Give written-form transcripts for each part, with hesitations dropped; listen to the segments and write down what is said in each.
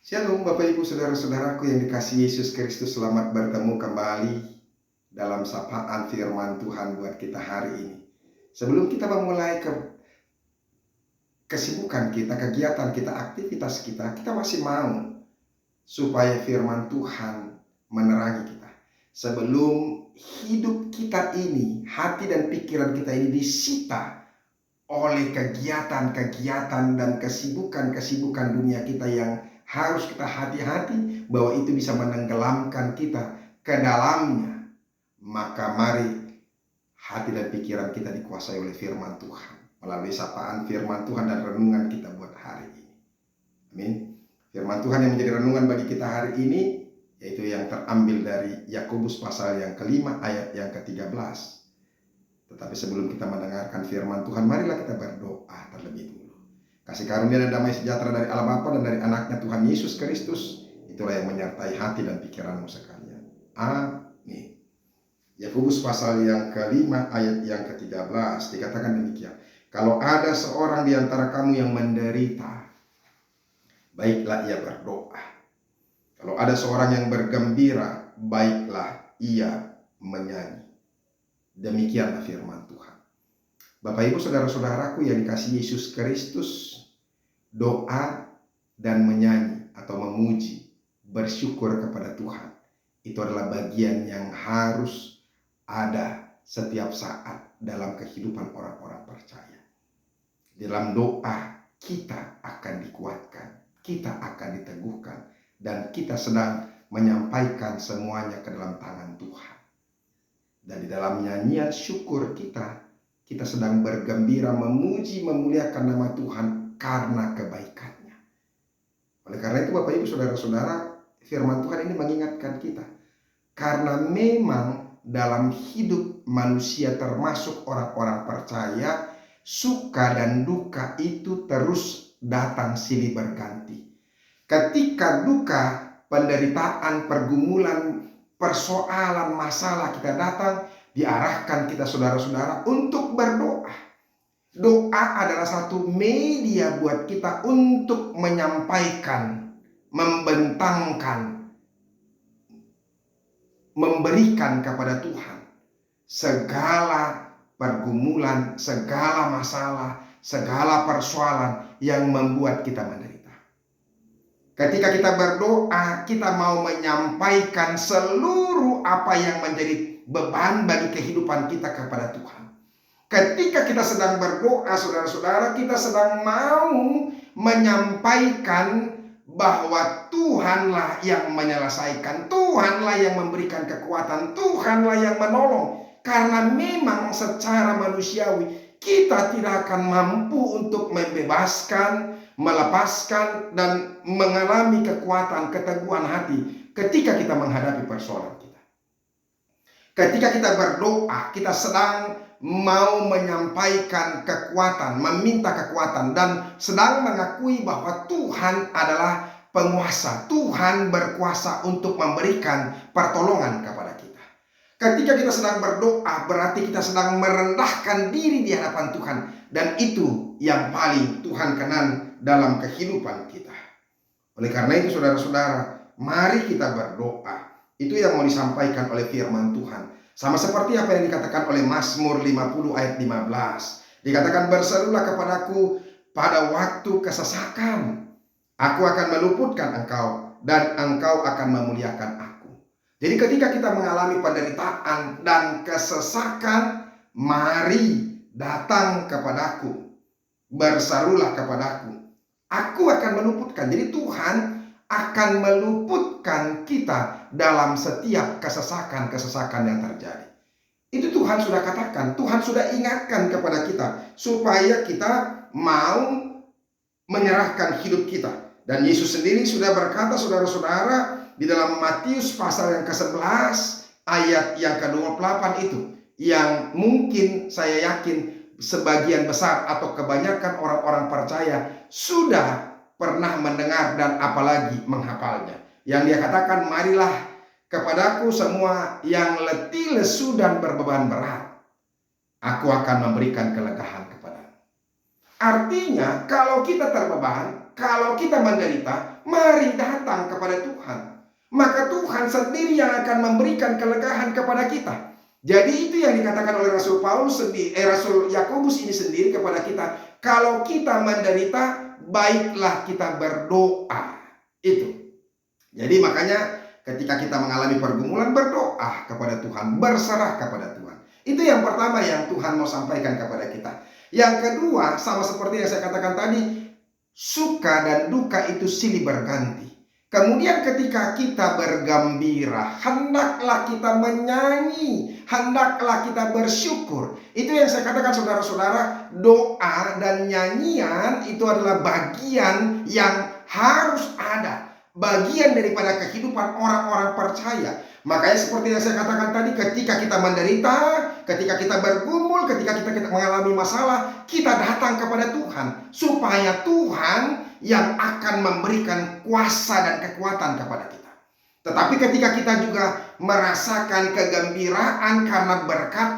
Shalom Bapak Ibu Saudara-saudaraku yang dikasihi Yesus Kristus. Selamat bertemu kembali dalam sapaan firman Tuhan buat kita hari ini. Sebelum kita memulai kesibukan kita, kegiatan kita, aktivitas kita, kita masih mau supaya firman Tuhan menerangi kita. Sebelum hidup kita ini, hati dan pikiran kita ini disita oleh kegiatan-kegiatan dan kesibukan-kesibukan dunia kita yang harus kita hati-hati bahwa itu bisa menenggelamkan kita ke dalamnya. Maka mari hati dan pikiran kita dikuasai oleh firman Tuhan melalui sapaan firman Tuhan dan renungan kita buat hari ini. Amin. Firman Tuhan yang menjadi renungan bagi kita hari ini yaitu yang terambil dari Yakobus pasal yang kelima ayat yang ke-13. Tetapi sebelum kita mendengarkan firman Tuhan, marilah kita berdoa terlebih dulu. Kasih karunia dan damai sejahtera dari Allah Bapa dan dari anaknya Tuhan Yesus Kristus, itulah yang menyertai hati dan pikiranmu sekalian. Amin. Yakobus pasal yang kelima ayat yang ke-13 dikatakan demikian. Kalau ada seorang di antara kamu yang menderita, baiklah ia berdoa. Kalau ada seorang yang bergembira, baiklah ia menyanyi. Demikianlah firman Tuhan. Bapak Ibu Saudara-saudaraku yang dikasihi Yesus Kristus, doa dan menyanyi atau memuji, bersyukur kepada Tuhan, itu adalah bagian yang harus ada setiap saat dalam kehidupan orang-orang percaya. Dalam doa kita akan dikuatkan, kita akan diteguhkan, dan kita sedang menyampaikan semuanya ke dalam tangan Tuhan. Dan di dalam nyanyian syukur kita sedang bergembira, memuji, memuliakan nama Tuhan karena kebaikannya. Oleh karena itu Bapak Ibu Saudara-saudara, firman Tuhan ini mengingatkan kita. Karena memang dalam hidup manusia termasuk orang-orang percaya, suka dan duka itu terus datang silih berganti. Ketika duka, penderitaan, pergumulan, persoalan, masalah kita datang, diarahkan kita saudara-saudara untuk berdoa. Doa adalah satu media buat kita untuk menyampaikan, membentangkan, memberikan kepada Tuhan segala pergumulan, segala masalah, segala persoalan yang membuat kita menderita. Ketika kita berdoa, kita mau menyampaikan seluruh apa yang menjadi beban bagi kehidupan kita kepada Tuhan. Ketika kita sedang berdoa, saudara-saudara, kita sedang mau menyampaikan bahwa Tuhanlah yang menyelesaikan, Tuhanlah yang memberikan kekuatan, Tuhanlah yang menolong. Karena memang secara manusiawi kita tidak akan mampu untuk membebaskan, melepaskan, dan mengalami kekuatan, keteguhan hati ketika kita menghadapi persoalan kita. Ketika kita berdoa, kita sedang mau menyampaikan kekuatan, meminta kekuatan, dan sedang mengakui bahwa Tuhan adalah penguasa. Tuhan berkuasa untuk memberikan pertolongan kepada kita. Ketika kita sedang berdoa, berarti kita sedang merendahkan diri di hadapan Tuhan. Dan itu yang paling Tuhan kenan dalam kehidupan kita. Oleh karena itu saudara-saudara, mari kita berdoa. Itu yang mau disampaikan oleh firman Tuhan. Sama seperti apa yang dikatakan oleh Mazmur 50 ayat 15. Dikatakan, berserulah kepadaku pada waktu kesesakan. Aku akan meluputkan engkau dan engkau akan memuliakan aku. Jadi ketika kita mengalami penderitaan dan kesesakan, mari datang kepadaku. Berserulah kepadaku. Aku akan meluputkan. Jadi Tuhan akan meluputkan kita dalam setiap kesesakan-kesesakan yang terjadi. Itu Tuhan sudah katakan, Tuhan sudah ingatkan kepada kita supaya kita mau menyerahkan hidup kita. Dan Yesus sendiri sudah berkata, saudara-saudara, di dalam Matius pasal yang ke-11 ayat yang ke-28 itu, yang mungkin saya yakin sebagian besar atau kebanyakan orang-orang percaya sudah pernah mendengar dan apalagi menghafalnya. Yang dia katakan, marilah kepadaku semua yang letih, lesu, dan berbeban berat. Aku akan memberikan kelegaan kepadamu. Artinya, kalau kita terbeban, kalau kita menderita, Mari datang kepada Tuhan. Maka Tuhan sendiri yang akan memberikan kelegaan kepada kita. Jadi itu yang dikatakan oleh Rasul Rasul Yakobus ini sendiri kepada kita. Kalau kita menderita, baiklah kita berdoa. Itu. Jadi makanya ketika kita mengalami pergumulan, berdoa kepada Tuhan, berserah kepada Tuhan. Itu yang pertama yang Tuhan mau sampaikan kepada kita. Yang kedua, sama seperti yang saya katakan tadi, suka dan duka itu silih berganti. Kemudian ketika kita bergembira, hendaklah kita menyanyi, hendaklah kita bersyukur. Itu yang saya katakan saudara-saudara, doa dan nyanyian itu adalah bagian yang harus ada. Bagian daripada kehidupan orang-orang percaya. Makanya seperti yang saya katakan tadi, ketika kita menderita, ketika kita bergumul, ketika kita mengalami masalah, kita datang kepada Tuhan. Supaya Tuhan yang akan memberikan kuasa dan kekuatan kepada kita. Tetapi ketika kita juga merasakan kegembiraan karena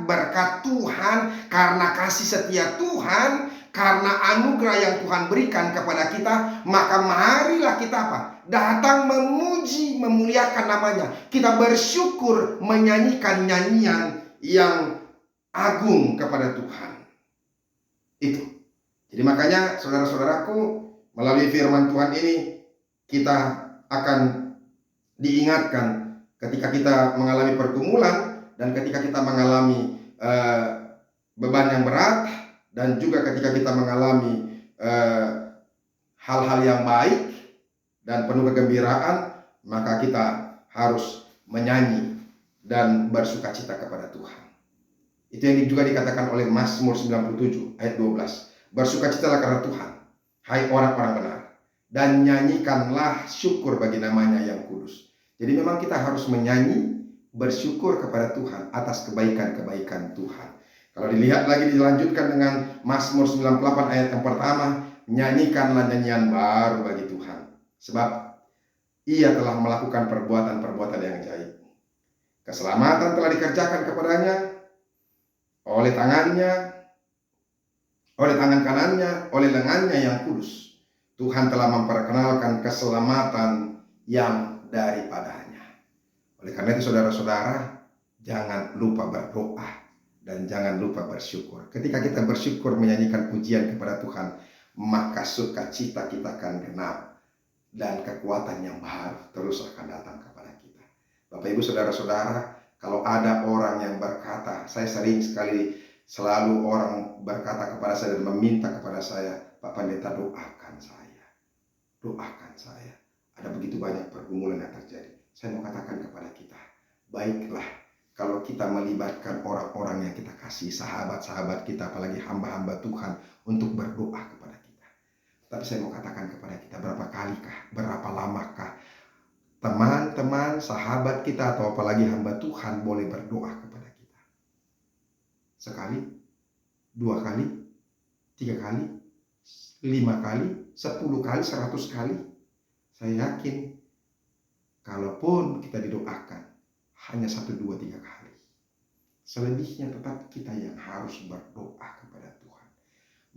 berkat Tuhan, karena kasih setia Tuhan, karena anugerah yang Tuhan berikan kepada kita, maka marilah kita apa? Datang memuji, memuliakan namanya. Kita bersyukur, menyanyikan nyanyian yang agung kepada Tuhan. Itu. Jadi makanya saudara-saudaraku, melalui firman Tuhan ini kita akan diingatkan ketika kita mengalami pergumulan dan ketika kita mengalami beban yang berat, dan juga ketika kita mengalami hal-hal yang baik dan penuh kegembiraan, maka kita harus menyanyi dan bersukacita kepada Tuhan. Itu yang juga dikatakan oleh Mazmur 97 ayat 12. Bersukacitalah karena Tuhan, hai orang-orang benar, dan nyanyikanlah syukur bagi namanya yang kudus. Jadi memang kita harus menyanyi, bersyukur kepada Tuhan atas kebaikan-kebaikan Tuhan. Kalau dilihat lagi, dilanjutkan dengan Mazmur 98 ayat yang pertama, nyanyikanlah nyanyian baru bagi Tuhan, sebab Ia telah melakukan perbuatan-perbuatan yang ajaib. Keselamatan telah dikerjakan kepadanya oleh tangannya, oleh tangan kanannya, oleh lengannya yang kudus. Tuhan telah memperkenalkan keselamatan yang daripadanya. Oleh karena itu saudara-saudara, jangan lupa berdoa dan jangan lupa bersyukur. Ketika kita bersyukur menyanyikan pujian kepada Tuhan, maka sukacita kita akan genap dan kekuatan yang baru terus akan datang kepada kita. Bapak Ibu saudara-saudara, kalau ada orang yang berkata, saya selalu orang berkata kepada saya dan meminta kepada saya, Pak Pendeta doakan saya. Doakan saya. Ada begitu banyak pergumulan yang terjadi. Saya mau katakan kepada kita, baiklah kalau kita melibatkan orang-orang yang kita kasih, sahabat-sahabat kita, apalagi hamba-hamba Tuhan, untuk berdoa kepada kita. Tapi saya mau katakan kepada kita, berapa lamakah teman-teman, sahabat kita, atau apalagi hamba Tuhan boleh berdoa kepada kita? Sekali, 2 kali, 3 kali, 5 kali, 10 kali, 100 kali. Saya yakin kalaupun kita didoakan hanya 1, 2, 3 kali, selebihnya tetap kita yang harus berdoa kepada Tuhan.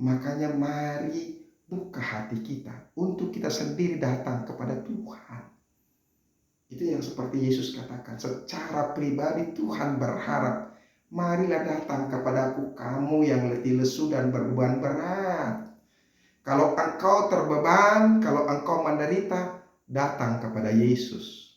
Makanya mari buka hati kita untuk kita sendiri datang kepada Tuhan. Itu yang seperti Yesus katakan, secara pribadi Tuhan berharap, marilah datang kepadaku kamu yang letih lesu dan berbeban berat. Kalau engkau terbeban, kalau engkau menderita, datang kepada Yesus.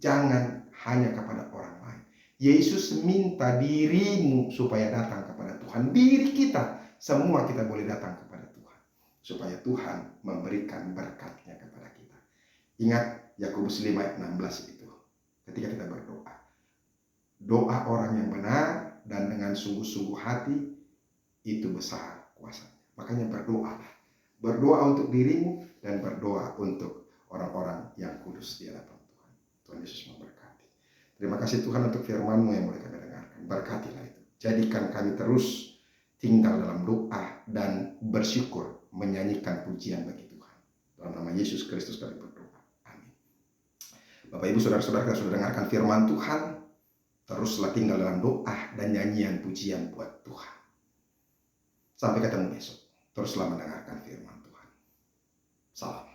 Jangan hanya kepada orang lain. Yesus minta dirimu supaya datang kepada Tuhan. Diri kita, semua kita boleh datang kepada Tuhan, supaya Tuhan memberikan berkat-Nya kepada kita. Ingat Yakobus 5 ayat 16 itu. Ketika kita berdoa, doa orang yang benar dan dengan sungguh-sungguh hati itu besar kuasanya. Makanya berdoalah. Berdoa untuk dirimu dan berdoa untuk orang-orang yang kudus di hadapan Tuhan. Tuhan Yesus memberkati. Terima kasih Tuhan untuk firman-Mu yang boleh kami dengarkan. Berkatilah itu. Jadikan kami terus tinggal dalam doa dan bersyukur, menyanyikan pujian bagi Tuhan. Dalam nama Yesus Kristus kami berdoa. Amin. Bapak Ibu saudara-saudara yang sudah dengarkan firman Tuhan, teruslah tinggal dalam doa dan nyanyian pujian buat Tuhan. Sampai ketemu besok. Teruslah mendengarkan firman Tuhan. Salam.